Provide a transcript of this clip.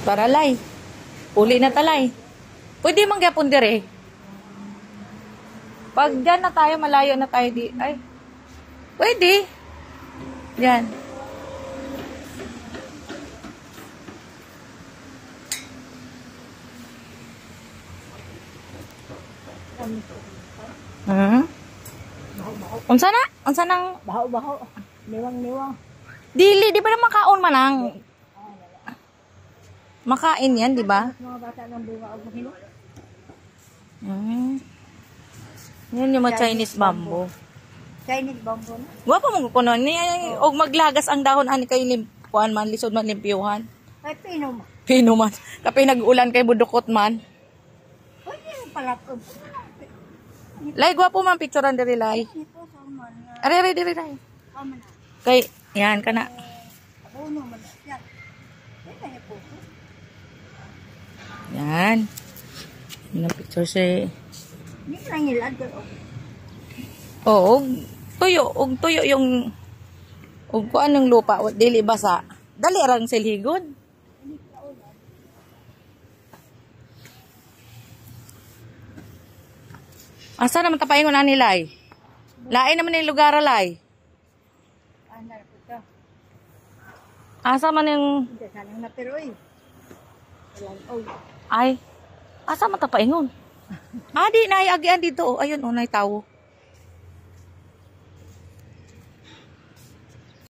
Para lay. Uli na talay. Pwede mangyapon dire. Pag dyan na tayo, malayo na tayo di. Ay. Pwede. Yan. Unsa na? Unsa nang Baho-baho. Niwang-niwang. dili, di ba na makaon manang? Makain yan, di ba? Mga bata ng bunga o mahilo. Yan yung mga Chinese bamboo. Chinese bamboo na. Guwapo mo kuno ni og maglagas ang dahon ani kay kuan man lisod man limpyuhan. Ay, pino mo. Pino man. Kapay nag-ulan kay budukot man. Pwede yung palapog. Lay guwapo man picturean diri lay. Ito sa man. Are diri lay. Kaman na. Kay yan kana. Abono man. Yan. Yan ay po. Yan. Yung picture si Hindi lang ilad ko. Oo, og tuyo yung og kuan yung lupa, dili basa. Dali rang silhigod. Asa naman tapaingon ani lay? Lain naman yung lugar lay. Andar po ito. Asa man yung Hindi sana yung napiroy. ay asa man tapaingon? Di na agian dito. Oh. Ayun, nay tawo.